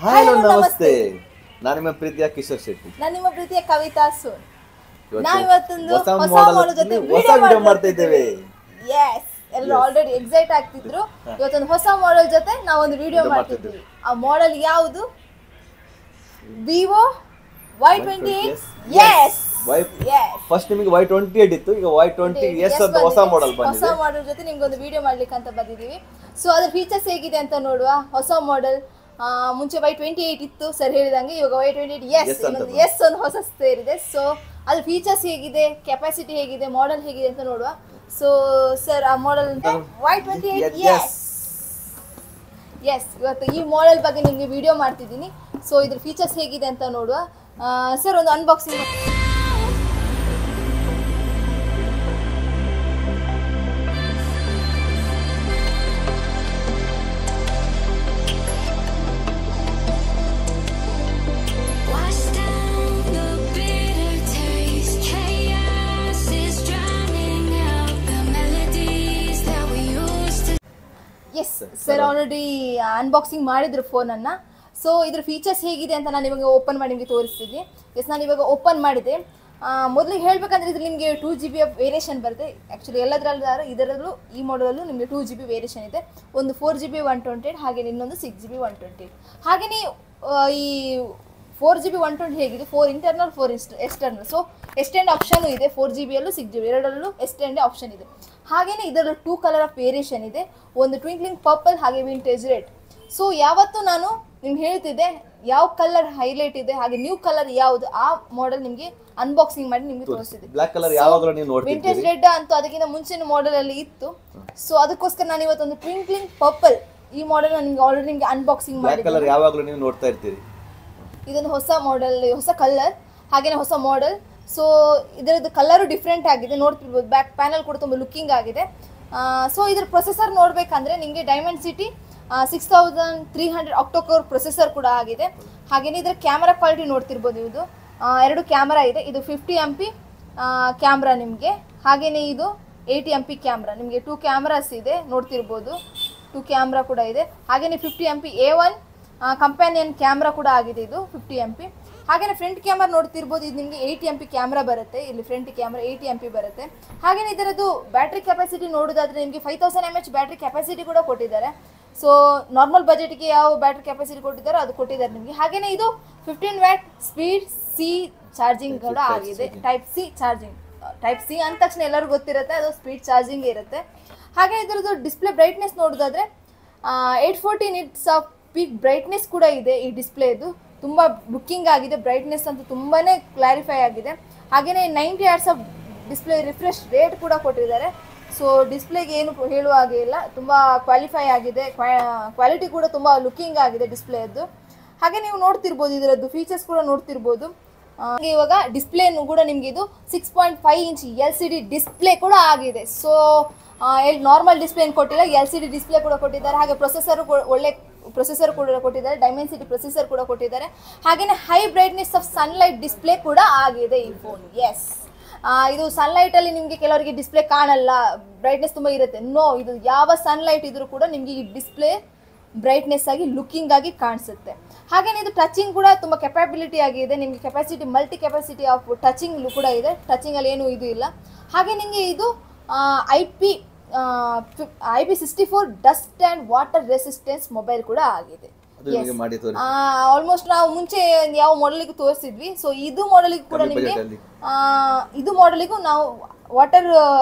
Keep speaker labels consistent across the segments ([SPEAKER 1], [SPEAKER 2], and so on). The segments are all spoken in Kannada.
[SPEAKER 1] ಹಲೋ ನಮಸ್ತೆ. ನಾನು ನಿಮ್ಮ ಪ್ರೀತಿಯ ಕಿಶೋರ್ ಶೆಟ್ಟಿ.
[SPEAKER 2] ನಾನು ನಿಮ್ಮ ಪ್ರೀತಿಯ ಕವಿತಾ ಸೋನ್.
[SPEAKER 1] ನಾವು ಇವತ್ತೊಂದು ಹೊಸ ಮಾಡೆಲ್ ಜೊತೆ ವಿಡಿಯೋ ಮಾಡ್ತಾ ಇದ್ದೇವೆ.
[SPEAKER 2] ಯೆಸ್, ಎಲ್ಲರೂ ಆಲ್ರೆಡಿ ಎಕ್ಸೈಟ್ ಆಗ್ತಿದ್ರು. ಇವತ್ತೊಂದು ಹೊಸ ಮಾಡೆಲ್ ಜೊತೆ ನಾವು ಒಂದು ವಿಡಿಯೋ ಮಾಡ್ತಿದ್ವಿ. ಆ ಮಾಡೆಲ್ ಯಾವುದು? Vivo Y28. ಯೆಸ್
[SPEAKER 1] ಫಸ್ಟ್ ನಿಮಗೆ Y28 ಇತ್ತು, ಈಗ Y20s ಅಂತ ಹೊಸ ಮಾಡೆಲ್ ಬಂದಿದೆ.
[SPEAKER 2] ಹೊಸ ಮಾಡೆಲ್ ಜೊತೆ ನಿಮಗೆ ಒಂದು ವಿಡಿಯೋ ಮಾಡ್ಲಿಕ್ಕೆ ಅಂತ ಬಂದಿದ್ದೀವಿ. ಸೊ ಅದರ ಫೀಚರ್ಸ್ ಹೇಗಿದೆ ಅಂತ ನೋಡುವ. ಹೊಸ ಮಾಡೆಲ್, ಮುಂಚೆ Y28 ಇತ್ತು ಸರ್ ಹೇಳಿದಂಗೆ, ಇವಾಗ Y28 ಎಸ್ ಒಂದು ಹೊಸ ಸೇರಿದೆ. ಸೊ ಅದ್ರ ಫೀಚರ್ಸ್ ಹೇಗಿದೆ, ಕೆಪಾಸಿಟಿ ಹೇಗಿದೆ, ಮಾಡೆಲ್ ಹೇಗಿದೆ ಅಂತ ನೋಡುವ. ಸೊ ಸರ್ ಆ ಮಾಡೆಲ್ Y28 ಎಸ್ ಇವತ್ತು ಈ ಮಾಡೆಲ್ ಬಗ್ಗೆ ನಿಮಗೆ ವಿಡಿಯೋ ಮಾಡ್ತಿದ್ದೀನಿ. ಸೊ ಇದ್ರ ಫೀಚರ್ಸ್ ಹೇಗಿದೆ ಅಂತ ನೋಡುವ. ಸರ್ ಒಂದು unboxing. Yes sir already unboxing ಮಾಡಿದ್ರು ಫೋನನ್ನು. ಸೊ ಇದ್ರ ಫೀಚರ್ಸ್ ಹೇಗಿದೆ ಅಂತ ನಾನು ಇವಾಗ ಓಪನ್ ಮಾಡಿ ನಿಮಗೆ ತೋರಿಸ್ತಿದ್ದೆ. ಎಸ್ ನಾನು ಇವಾಗ ಓಪನ್ ಮಾಡಿದೆ. ಮೊದಲಿಗೆ ಹೇಳಬೇಕಂದ್ರೆ ಇದು ನಿಮಗೆ 2GB ವೇರಿಯೇಷನ್ ಬರುತ್ತೆ. ಆ್ಯಕ್ಚುಲಿ ಎಲ್ಲದರಲ್ಲೂ ಇದರಲ್ಲೂ ಈ ಮಾಡಲಲ್ಲೂ ನಿಮಗೆ 2GB ವೇರಿಯೇಷನ್ ಇದೆ. ಒಂದು 4GB 128, ಹಾಗೆ ಇನ್ನೊಂದು 6GB 128. ಹಾಗೆಯೇ ಈ 4GB 120 ಹೇಗಿದೆ, 4 internal 4 external. So extend option ಇದೆ. 4GBಯಲ್ಲೂ 6GB ಎರಡರಲ್ಲೂ ಎಕ್ಸ್ಟೆಂಡ್ ಆಪ್ಷನ್ ಇದೆ. ಹಾಗೆಯೇ ಇದರಲ್ಲೂ 2 ಕಲರ್ ಆಫ್ ವೇರಿಯೇಷನ್ ಇದೆ. ಒಂದು ಟ್ವಿಂಕ್ಲಿಂಗ್ ಪರ್ಪಲ್ ಹಾಗೆ ವಿಂಟೇಜ್ ರೆಡ್. ಸೊ ಯಾವತ್ತೂ ನಾನು ನಿಮ್ಗೆ ಹೇಳ್ತಿದ್ದೆ ಯಾವ ಕಲರ್ ಹೈಲೈಟ್ ಇದೆ ಹಾಗೆ ನ್ಯೂ ಕಲರ್ ಯಾವುದು, ಆ ಮಾಡೆಲ್ ನಿಮಗೆ ಅನ್ಬಾಕ್ಸಿಂಗ್ ಮಾಡಿ ನಿಮಗೆ ತೋರಿಸಿದೆ.
[SPEAKER 1] ಬ್ಲಾಕ್ ಕಲರ್ ಯಾವಾಗಲೂ ನೀವು ನೋಡ್ತೀರಿ,
[SPEAKER 2] ವಿಂಟೇಜ್ ರೆಡ್ ಅಂತೂ ಅದಕ್ಕಿಂತ ಮುಂಚಿನ ಮಾಡೆಲ್ ಅಲ್ಲಿ ಇತ್ತು. ಸೊ ಅದಕ್ಕೋಸ್ಕರ ನಾನು ಇವತ್ತೊಂದು ಟ್ವಿಂಕ್ಲಿಂಗ್ ಪರ್ಪಲ್ ಈ ಮಾಡೆಲ್ ನಿಮಗೆ ಆಲ್ರೆಡಿ ನಿಮಗೆ ಅನ್ಬಾಕ್ಸಿಂಗ್ ಮಾಡಿ.
[SPEAKER 1] ಕಲರ್ ಯಾವಾಗಲೂ ನೀವು ನೋಡ್ತಾ ಇರ್ತೀರಿ.
[SPEAKER 2] ಇದೊಂದು ಹೊಸ ಮಾಡೆಲ್, ಹೊಸ ಕಲರ್, ಹಾಗೇನೆ ಹೊಸ ಮಾಡೆಲ್. ಸೊ ಇದರದ್ದು ಕಲರು ಡಿಫ್ರೆಂಟ್ ಆಗಿದೆ, ನೋಡ್ತಿರ್ಬೋದು. ಬ್ಯಾಕ್ ಪ್ಯಾನಲ್ ಕೂಡ ತುಂಬ ಲುಕ್ಕಿಂಗ್ ಆಗಿದೆ. ಸೊ ಇದ್ರ ಪ್ರೊಸೆಸರ್ ನೋಡಬೇಕಂದ್ರೆ ನಿಮಗೆ ಡೈಮಂಡ್ ಸಿಟಿ 6300 ಆಕ್ಟೋಕೋರ್ ಪ್ರೊಸೆಸರ್ ಕೂಡ ಆಗಿದೆ. ಹಾಗೆಯೇ ಇದರ ಕ್ಯಾಮರಾ ಕ್ವಾಲಿಟಿ ನೋಡ್ತಿರ್ಬೋದು. ಇದು 2 ಕ್ಯಾಮರಾ ಇದೆ. ಇದು 50MP ಕ್ಯಾಮ್ರಾ ನಿಮಗೆ, ಹಾಗೆಯೇ ಇದು 80MP ಕ್ಯಾಮ್ರಾ. ನಿಮಗೆ 2 ಕ್ಯಾಮ್ರಾಸ್ ಇದೆ ನೋಡ್ತಿರ್ಬೋದು. 2 ಕ್ಯಾಮ್ರಾ ಕೂಡ ಇದೆ. ಹಾಗೆಯೇ 50MP A1 ಕಂಪ್ಯಾನಿಯನ್ ಕ್ಯಾಮ್ರಾ ಕೂಡ ಆಗಿದೆ. ಇದು 50MP. ಹಾಗೆಯೇ ಫ್ರಂಟ್ ಕ್ಯಾಮ್ರಾ ನೋಡ್ತಿರ್ಬೋದು. ಇದು ನಿಮಗೆ 80MP ಕ್ಯಾಮ್ರಾ ಬರುತ್ತೆ. ಇಲ್ಲಿ ಫ್ರಂಟ್ ಕ್ಯಾಮ್ರಾ 80MP ಬರುತ್ತೆ. ಹಾಗೆಯೇ ಇದರದ್ದು ಬ್ಯಾಟ್ರಿ ಕೆಪಾಸಿಟಿ ನೋಡೋದಾದ್ರೆ ನಿಮಗೆ 5000 mAh ಬ್ಯಾಟ್ರಿ ಕೆಪಾಸಿಟಿ ಕೂಡ ಕೊಟ್ಟಿದ್ದಾರೆ. ಸೊ ನಾರ್ಮಲ್ ಬಜೆಟ್ಗೆ ಯಾವ ಬ್ಯಾಟ್ರಿ ಕೆಪಾಸಿಟಿ ಕೊಟ್ಟಿದ್ದಾರೋ ಅದು ಕೊಟ್ಟಿದ್ದಾರೆ ನಿಮಗೆ. ಹಾಗೆಯೇ ಇದು 15 ವ್ಯಾಟ್ ಸ್ಪೀಡ್ C ಚಾರ್ಜಿಂಗ್ ಕೂಡ ಆಗಿದೆ. Type C charging. Type C ಅಂದ ತಕ್ಷಣ ಎಲ್ಲರಿಗೂ ಗೊತ್ತಿರುತ್ತೆ, ಅದು ಸ್ಪೀಡ್ ಚಾರ್ಜಿಂಗ್ ಇರುತ್ತೆ. ಹಾಗೆ ಇದರದ್ದು ಡಿಸ್ಪ್ಲೇ ಬ್ರೈಟ್ನೆಸ್ ನೋಡೋದಾದ್ರೆ 840 nits ಆಫ್ ಪೀಕ್ ಬ್ರೈಟ್ನೆಸ್ ಕೂಡ ಇದೆ. ಈ ಡಿಸ್ಪ್ಲೇದು ತುಂಬ ಲುಕ್ಕಿಂಗ್ ಆಗಿದೆ. ಬ್ರೈಟ್ನೆಸ್ ಅಂತೂ ತುಂಬಾ ಕ್ಲಾರಿಫೈ ಆಗಿದೆ. ಹಾಗೆಯೇ 90 Hz of display refresh rate ಕೂಡ ಕೊಟ್ಟಿದ್ದಾರೆ. ಸೊ ಡಿಸ್ಪ್ಲೇಗೆ ಏನು ಹೇಳುವ ಹಾಗೆ ಇಲ್ಲ, ತುಂಬ ಕ್ವಾಲಿಫೈ ಆಗಿದೆ. ಕ್ವಾಲಿಟಿ ಕೂಡ ತುಂಬ ಲುಕ್ಕಿಂಗ್ ಆಗಿದೆ ಡಿಸ್ಪ್ಲೇದು. ಹಾಗೆ ನೀವು ನೋಡ್ತಿರ್ಬೋದು ಇದರದ್ದು ಫೀಚರ್ಸ್ ಕೂಡ ನೋಡ್ತಿರ್ಬೋದು. ಇವಾಗ ಡಿಸ್ಪ್ಲೇನು ಕೂಡ ನಿಮಗೆ ಇದು 6.5 ಇಂಚ್ LCD ಡಿಸ್ಪ್ಲೇ ಕೂಡ ಆಗಿದೆ. ಸೊ ನಾರ್ಮಲ್ ಡಿಸ್ಪ್ಲೇ ಏನು ಕೊಟ್ಟಿಲ್ಲ, LCD ಡಿಸ್ಪ್ಲೇ ಕೂಡ ಕೊಟ್ಟಿದ್ದಾರೆ. ಹಾಗೆ ಪ್ರೊಸೆಸರು ಒಳ್ಳೆ ಪ್ರೊಸೆಸರ್ ಕೂಡ ಕೊಟ್ಟಿದ್ದಾರೆ, ಡೈಮೆನ್ಸಿಟಿ ಪ್ರೊಸೆಸರ್ ಕೂಡ ಕೊಟ್ಟಿದ್ದಾರೆ. ಹಾಗೆಯೇ high brightness of sunlight display ಕೂಡ ಆಗಿದೆ ಈ ಫೋನ್. ಎಸ್ ಇದು ಸನ್ಲೈಟಲ್ಲಿ ನಿಮಗೆ ಕೆಲವರಿಗೆ ಡಿಸ್ಪ್ಲೇ ಕಾಣಲ್ಲ, ಬ್ರೈಟ್ನೆಸ್ ತುಂಬ ಇರುತ್ತೆ. ನೋ, ಇದು ಯಾವ ಸನ್ಲೈಟ್ ಇದ್ರೂ ಕೂಡ ನಿಮಗೆ ಈ ಡಿಸ್ಪ್ಲೇ ಬ್ರೈಟ್ನೆಸ್ ಆಗಿ ಲುಕ್ಕಿಂಗ್ ಆಗಿ ಕಾಣಿಸುತ್ತೆ. ಹಾಗೆಯೇ ಇದು ಟಚಿಂಗ್ ಕೂಡ ತುಂಬ ಕೆಪಾಬಿಲಿಟಿ ಆಗಿದೆ. ನಿಮಗೆ capacity multi capacity of touching ಕೂಡ ಇದೆ. ಟಚಿಂಗಲ್ಲಿ ಏನೂ ಇದು ಇಲ್ಲ. ಹಾಗೆ ನಿಮಗೆ ಇದು IP64 dust and water resistance mobile ಕೂಡ ಆಗಿದೆ. ಆಲ್ಮೋಸ್ಟ್ ನಾವು ಮುಂಚೆ ಯಾವ ಮಾಡೆಲಿಗೂ ತೋರಿಸಿದ್ವಿ. ಸೊ ಇದು ಮಾಡೆಲಿಗೂ ಕೂಡ ನಿಮಗೆ ಇದು ಮಾಡೆಲಿಗೂ ನಾವು ವಾಟರ್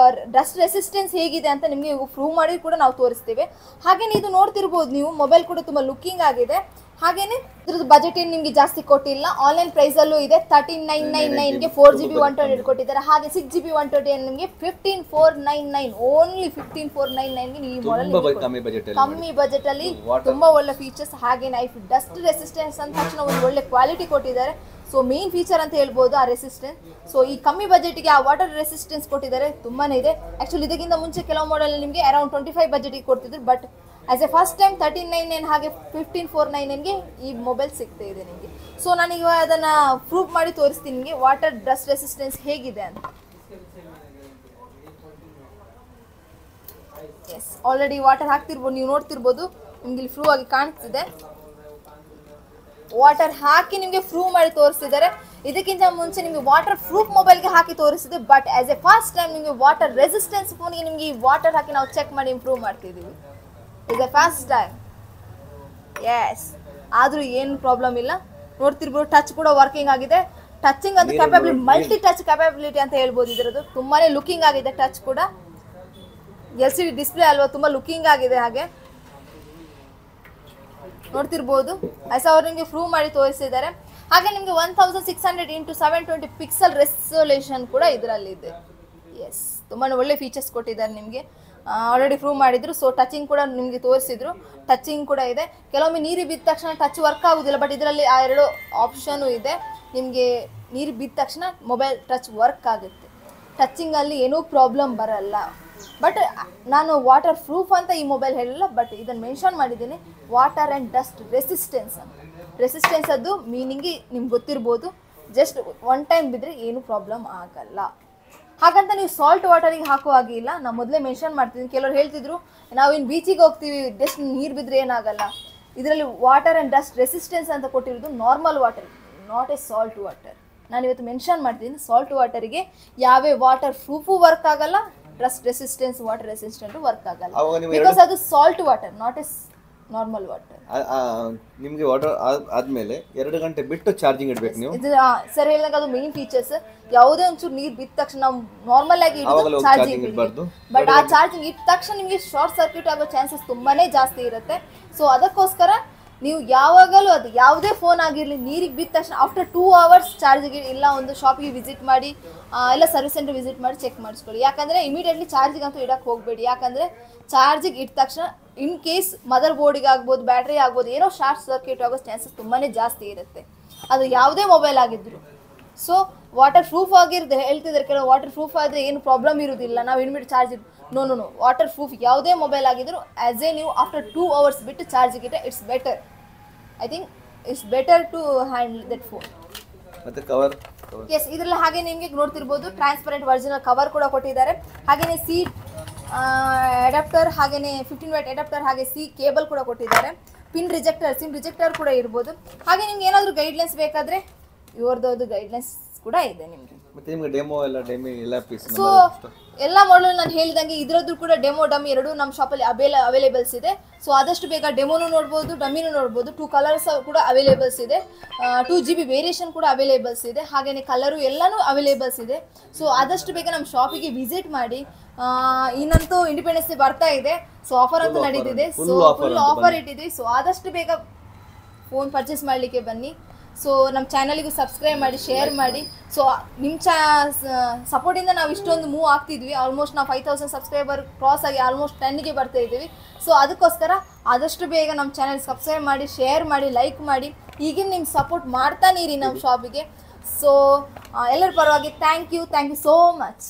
[SPEAKER 2] ಡಸ್ಟ್ ರೆಸಿಸ್ಟೆನ್ಸ್ ಹೇಗಿದೆ ಅಂತ ನಿಮಗೆ ಪ್ರೂವ್ ಮಾಡಿ ಕೂಡ ನಾವು ತೋರಿಸ್ತೇವೆ. ಹಾಗೇನೆ ಇದು ನೋಡ್ತಿರ್ಬೋದು ನೀವು, ಮೊಬೈಲ್ ಕೂಡ ತುಂಬ ಲುಕ್ಕಿಂಗ್ ಆಗಿದೆ. ಹಾಗೇನೆ ಇದ್ರದ್ದು ಬಜೆಟ್ ಏನು ನಿಮಗೆ ಜಾಸ್ತಿ ಕೊಟ್ಟಿಲ್ಲ, ಆನ್ಲೈನ್ ಪ್ರೈಸಲ್ಲೂ ಇದೆ. 13999ಗೆ 4GB 128 ಕೊಟ್ಟಿದ್ದಾರೆ. ಹಾಗೆ 6GB 128 ನಿಮಗೆ 15499, ಓನ್ಲಿ 15499ಗೆ ಈ ಮಾಡೆಲ್ ಕಮ್ಮಿ ಬಜೆಟ್ ಅಲ್ಲಿ ತುಂಬಾ ಒಳ್ಳೆ ಫೀಚರ್ಸ್. ಹಾಗೆ ಡಸ್ಟ್ ರೆಸಿಸ್ಟೆನ್ಸ್ ಅಂತ ತಕ್ಷಣ ಒಂದು ಒಳ್ಳೆ ಕ್ವಾಲಿಟಿ ಕೊಟ್ಟಿದ್ದಾರೆ. ಸೊ ಮೇನ್ ಫೀಚರ್ ಅಂತ ಹೇಳ್ಬೋದು ಆ ರೆಸಿಸ್ಟೆನ್ಸ್. ಸೊ ಈ ಕಮ್ಮಿ ಬಜೆಟ್ಗೆ ಆ ವಾಟರ್ ರೆಸಿಸ್ಟೆನ್ಸ್ ಕೊಟ್ಟಿದ್ದಾರೆ, ತುಂಬಾನೇ ಇದೆ. ಆಕ್ಚುಲಿ ಇದಕ್ಕಿಂತ ಮುಂಚೆ ಕೆಲವು ಮಾಡೆಲ್ ನಿಮಗೆ ಅರೌಂಡ್ 25 ಬಜೆಟ್ಗೆ ಕೊಡ್ತಿದ್ರು. But as A first time 1399 ಹಾಗೆ 1549ಗೆ ಈ ಮೊಬೈಲ್ ಸಿಗ್ತಾ ಇದೆ ನಿಮಗೆ. ಸೊ ನಾನೀಗ ಅದನ್ನು ಪ್ರೂವ್ ಮಾಡಿ ತೋರಿಸ್ತೀನಿ ನಿಮಗೆ ವಾಟರ್ ಡಸ್ಟ್ ರೆಸಿಸ್ಟೆನ್ಸ್ ಹೇಗಿದೆ ಅಂತ. ಎಸ್ ಆಲ್ರೆಡಿ ವಾಟರ್ ಹಾಕ್ತಿರ್ಬೋದು, ನೀವು ನೋಡ್ತಿರ್ಬೋದು, ನಿಮ್ಗೆ ಇಲ್ಲಿ ಪ್ರೂವ್ ಆಗಿ ಕಾಣಿಸ್ತಿದೆ. ವಾಟರ್ ಹಾಕಿ ನಿಮಗೆ ಪ್ರೂವ್ ಮಾಡಿ ತೋರಿಸ್ತಿದ್ದಾರೆ. ಇದಕ್ಕಿಂತ ಮುಂಚೆ ನಿಮಗೆ ವಾಟರ್ ಪ್ರೂಫ್ ಮೊಬೈಲ್ಗೆ ಹಾಕಿ ತೋರಿಸಿದೆ, but as A first time ನಿಮಗೆ ವಾಟರ್ ರೆಸಿಸ್ಟೆನ್ಸ್ ಫೋನ್ಗೆ ನಿಮಗೆ ಈ ವಾಟರ್ ಹಾಕಿ ನಾವು ಚೆಕ್ ಮಾಡಿ ಇಂಪ್ರೂವ್ ಮಾಡ್ತಿದ್ದೀವಿ. Is a first time. Yes, ಆದರೂ ಏನು ಪ್ರಾಬ್ಲಮ್ ಇಲ್ಲ. ನೋಡ್ತಿರ್ಬೋದು ಟಚ್ ಕೂಡ ವರ್ಕಿಂಗ್ ಆಗಿದೆ. ಟಚಿಂಗ್ ಅಂತ ಕ್ಯಾಪಬಿಲಿಟಿ, ಮಲ್ಟಿ ಟಚ್ ಕ್ಯಾಪಬಿಲಿಟಿ ಅಂತ ಹೇಳ್ಬೋದು ಇದರದ್ದು. ತುಂಬಾನೇ ಲುಕಿಂಗ್ ಆಗಿದೆ ಟಚ್ ಕೂಡ. LCD ಡಿಸ್ಪ್ಲೇ ಅಲ್ವಾ, ತುಂಬಾ ಲುಕಿಂಗ್ ಆಗಿದೆ. ಹಾಗೆ ನೋಡ್ತಿರ್ಬೋದು ಅವ್ರು ನಿಮಗೆ ಪ್ರೂವ್ ಮಾಡಿ ತೋರಿಸಿದ್ದಾರೆ. ಹಾಗೆ ನಿಮಗೆ 1600 × 720 ಪಿಕ್ಸೆಲ್ ರೆಸೊಲ್ಯೂಷನ್ ಕೂಡ ಇದರಲ್ಲಿದೆ. ಎಸ್, ತುಂಬಾ ಒಳ್ಳೆ ಫೀಚರ್ಸ್ ಕೊಟ್ಟಿದ್ದಾರೆ ನಿಮಗೆ. ಆಲ್ರೆಡಿ ಪ್ರೂವ್ ಮಾಡಿದ್ರು. ಸೊ ಟಚಿಂಗ್ ಕೂಡ ನಿಮಗೆ ತೋರಿಸಿದ್ರು, ಟಚಿಂಗ್ ಕೂಡ ಇದೆ. ಕೆಲವೊಮ್ಮೆ ನೀರು ಬಿದ್ದ ತಕ್ಷಣ ಟಚ್ ವರ್ಕ್ ಆಗೋದಿಲ್ಲ, ಬಟ್ ಇದರಲ್ಲಿ ಆ 2 ಆಪ್ಷನು ಇದೆ. ನಿಮಗೆ ನೀರು ಬಿದ್ದ ತಕ್ಷಣ ಮೊಬೈಲ್ ಟಚ್ ವರ್ಕ್ ಆಗುತ್ತೆ. ಟಚಿಂಗಲ್ಲಿ ಏನೂ ಪ್ರಾಬ್ಲಮ್ ಬರಲ್ಲ. ಬಟ್ ನಾನು ವಾಟರ್ ಪ್ರೂಫ್ ಅಂತ ಈ ಮೊಬೈಲ್ ಹೇಳಿಲ್ಲ, ಬಟ್ ಇದನ್ನು ಮೆನ್ಷನ್ ಮಾಡಿದ್ದೀನಿ, ವಾಟರ್ ಆ್ಯಂಡ್ ಡಸ್ಟ್ ರೆಸಿಸ್ಟೆನ್ಸ್ ಅಂತ. ರೆಸಿಸ್ಟೆನ್ಸ್ ಅದು ಮೀನಿಂಗಿ ನಿಮ್ಗೆ ಗೊತ್ತಿರ್ಬೋದು. ಜಸ್ಟ್ ಒನ್ ಟೈಮ್ ಬಿದ್ದರೆ ಏನೂ ಪ್ರಾಬ್ಲಮ್ ಆಗಲ್ಲ. ಹಾಗಂತ ನೀವು ಸಾಲ್ಟ್ ವಾಟರಿಗೆ ಹಾಕೋ ಹಾಗಿಲ್ಲ. ನಾನು ಮೊದಲೇ ಮೆನ್ಷನ್ ಮಾಡ್ತಿದ್ದೀನಿ. ಕೆಲವರು ಹೇಳ್ತಿದ್ರು ನಾವಿನ್ನು ಬೀಚಿಗೆ ಹೋಗ್ತೀವಿ, ಜಸ್ಟ್ ನೀರು ಬಿದ್ದರೆ ಏನಾಗಲ್ಲ. ಇದರಲ್ಲಿ ವಾಟರ್ ಆ್ಯಂಡ್ ಡಸ್ಟ್ ರೆಸಿಸ್ಟೆನ್ಸ್ ಅಂತ ಕೊಟ್ಟಿರೋದು normal water, not A salt water. ನಾನು ಇವತ್ತು ಮೆನ್ಷನ್ ಮಾಡ್ತಿದ್ದೀನಿ, ಸಾಲ್ಟ್ ವಾಟರಿಗೆ ಯಾವೇ ವಾಟರ್ ಪ್ರೂಫು ವರ್ಕ್ ಆಗಲ್ಲ, dust resistance water resistant work ಆಗಲ್ಲ. ಬಿಕಾಸ್ ಅದು salt water, not A normal water.
[SPEAKER 1] ನಿಮಗೆ ವಾಟರ್ ಆದ್ಮೇಲೆ 2 ಗಂಟೆ ಬಿಟ್ಟು ಚಾರ್ಜಿಂಗ್ ಇಡಬೇಕು ನೀವು.
[SPEAKER 2] ಸರ್ ಹೇಳಿದಾಗ ಅದು ಮೇನ್ ಫೀಚರ್ಸ್. ಯಾವುದೇ ಒಂಚೂರು ನೀರು ಬಿದ್ದ ತಕ್ಷಣ ನಾವು ನಾರ್ಮಲ್ ಆಗಿ ಚಾರ್ಜಿಂಗ್ ಇಡಬಾರ್ದು, ಬಟ್ ಆ ಚಾರ್ಜಿಂಗ್ ಇಟ್ಟ ತಕ್ಷಣ ನಿಮಗೆ ಶಾರ್ಟ್ ಸರ್ಕ್ಯೂಟ್ ಆಗೋ ಚಾನ್ಸಸ್ ತುಂಬಾನೇ ಜಾಸ್ತಿ ಇರುತ್ತೆ. ಸೊ ಅದಕ್ಕೋಸ್ಕರ ನೀವು ಯಾವಾಗಲೂ ಅದು ಯಾವುದೇ ಫೋನ್ ಆಗಿರಲಿ, ನೀರಿಗೆ ಬಿದ್ದ ತಕ್ಷಣ ಆಫ್ಟರ್ 2 ಅವರ್ಸ್ ಚಾರ್ಜಿಗೆ ಇಲ್ಲ ಒಂದು ಶಾಪಿಗೆ ವಿಸಿಟ್ ಮಾಡಿ, ಇಲ್ಲ ಸರ್ವಿಸ್ ಸೆಂಟರ್ ವಿಸಿಟ್ ಮಾಡಿ ಚೆಕ್ ಮಾಡಿಸ್ಕೊಳ್ಳಿ. ಯಾಕಂದರೆ ಇಮಿಡಿಯೇಟ್ಲಿ ಚಾರ್ಜಿಗೆ ಅಂತೂ ಇಡಕ್ಕೆ ಹೋಗಬೇಡಿ. ಯಾಕಂದರೆ ಚಾರ್ಜಿಗೆ ಇಟ್ಟ ತಕ್ಷಣ ಇನ್ ಕೇಸ್ ಮದರ್ ಬೋರ್ಡಿಗೆ ಆಗ್ಬೋದು, ಬ್ಯಾಟ್ರಿ ಆಗ್ಬೋದು, ಏನೋ ಶಾರ್ಟ್ ಸರ್ಕ್ಯೂಟ್ ಆಗೋ ಚಾನ್ಸಸ್ ತುಂಬಾ ಜಾಸ್ತಿ ಇರುತ್ತೆ, ಅದು ಯಾವುದೇ ಮೊಬೈಲ್ ಆಗಿದ್ರು. ಸೊ ವಾಟರ್ ಪ್ರೂಫ್ ಆಗಿರುತ್ತೆ ಹೇಳ್ತಿದ್ದಾರೆ ಕೆಲವು, ವಾಟರ್ ಪ್ರೂಫ್ ಆದರೆ ಏನು ಪ್ರಾಬ್ಲಮ್ ಇರೋದಿಲ್ಲ, ನಾವು immediate charge no waterproof ಯಾವುದೇ ಮೊಬೈಲ್ ಆಗಿದ್ರು ಆ್ಯಸ್ ಎ ನೀವು ಆಫ್ಟರ್ 2 ಅವರ್ಸ್ ಬಿಟ್ಟು ಚಾರ್ಜಿಗೆ ಇಟ್ಟರೆ it's better. I think it's better to handle that phone.
[SPEAKER 1] ಮತ್ತೆ ಕವರ್,
[SPEAKER 2] ಎಸ್, ಇದರಲ್ಲಿ ಹಾಗೆ ನಿಮಗೆ ನೋಡ್ತಿರ್ಬೋದು ಟ್ರಾನ್ಸ್ಪರೆಂಟ್ ಒರಿಜಿನಲ್ ಕವರ್ ಕೂಡ ಕೊಟ್ಟಿದ್ದಾರೆ. ಹಾಗೆಯೇ ಸಿ ಅಡಾಪ್ಟರ್, ಹಾಗೆಯೇ 15 ವಾಟ್ ಅಡಾಪ್ಟರ್, ಹಾಗೆ ಸಿ ಕೇಬಲ್ ಕೂಡ ಕೊಟ್ಟಿದ್ದಾರೆ. ಪಿನ್ ರಿಜೆಕ್ಟರ್, ಸಿಮ್ ರಿಜೆಕ್ಟರ್ ಕೂಡ ಇರ್ಬೋದು. ಹಾಗೆ ನಿಮ್ಗೆ ಏನಾದರೂ ಗೈಡ್ಲೈನ್ಸ್ ಬೇಕಾದರೆ ಇವ್ರದ್ದು ಗೈಡ್ಲೈನ್ಸ್ ಕೂಡ ಇದೆ ನಿಮಗೆ.
[SPEAKER 1] ಮತ್ತೆ ನಿಮಗೆ ಡೆಮೋ ಎಲ್ಲ ಪೀಸ್.
[SPEAKER 2] ಸೊ ಎಲ್ಲ ಮಾಡಲ್ ನಾನು ಹೇಳಿದಂಗೆ ಇದರದ್ದು ಕೂಡ ಡೆಮೋ ಡಮ್ಮಿ ಎರಡೂ ನಮ್ಮ ಶಾಪಲ್ಲಿ ಅವೈಲೇಬಲ್ಸ್ ಇದೆ. ಸೊ ಆದಷ್ಟು ಬೇಗ ಡೆಮೋನು ನೋಡ್ಬೋದು, ಡಮ್ಮಿನೂ ನೋಡ್ಬೋದು. 2 ಕಲರ್ಸ್ ಕೂಡ ಅವೈಲೇಬಲ್ಸ್ ಇದೆ, 2 GB ವೇರಿಯೇಷನ್ ಕೂಡ ಅವೈಲೇಬಲ್ಸ್ ಇದೆ, ಹಾಗೆಯೇ ಕಲರು ಎಲ್ಲನೂ ಅವೈಲೇಬಲ್ಸ್ ಇದೆ. ಸೊ ಆದಷ್ಟು ಬೇಗ ನಮ್ಮ ಶಾಪಿಗೆ ವಿಸಿಟ್ ಮಾಡಿ. ಇನ್ನಂತೂ ಇಂಡಿಪೆಂಡೆನ್ಸ್ ಡೇ ಬರ್ತಾ ಇದೆ, ಸೊ ಆಫರ್ ಅಂತೂ ನಡೀತಿದೆ. ಸೊ ಫುಲ್ ಆಫರ್ ಇಟ್ಟಿದೆ. ಸೊ ಆದಷ್ಟು ಬೇಗ ಫೋನ್ ಪರ್ಚೇಸ್ ಮಾಡಲಿಕ್ಕೆ ಬನ್ನಿ. ಸೊ ನಮ್ಮ ಚಾನಲಿಗೂ ಸಬ್ಸ್ಕ್ರೈಬ್ ಮಾಡಿ, ಶೇರ್ ಮಾಡಿ. ಸೊ ನಿಮ್ಮ ಸಪೋರ್ಟಿಂದ ನಾವು ಇಷ್ಟೊಂದು ಮೂವ್ ಆಗ್ತಿದ್ವಿ. ಆಲ್ಮೋಸ್ಟ್ ನಾವು 5000 ಸಬ್ಸ್ಕ್ರೈಬರ್ ಕ್ರಾಸ್ ಆಗಿ ಆಲ್ಮೋಸ್ಟ್ 10ಗೆ ಬರ್ತಾ ಇದ್ದೀವಿ. ಸೊ ಅದಕ್ಕೋಸ್ಕರ ಆದಷ್ಟು ಬೇಗ ನಮ್ಮ ಚಾನಲ್ ಸಬ್ಸ್ಕ್ರೈಬ್ ಮಾಡಿ, ಶೇರ್ ಮಾಡಿ, ಲೈಕ್ ಮಾಡಿ. ಈಗಿನ ನಿಮ್ಮ ಸಪೋರ್ಟ್ ಮಾಡ್ತಾನೆ ಇರಿ ನಮ್ಮ ಶಾಪಿಗೆ. ಸೊ ಎಲ್ಲರ ಪರವಾಗಿ ಥ್ಯಾಂಕ್ ಯು ಸೋ ಮಚ್.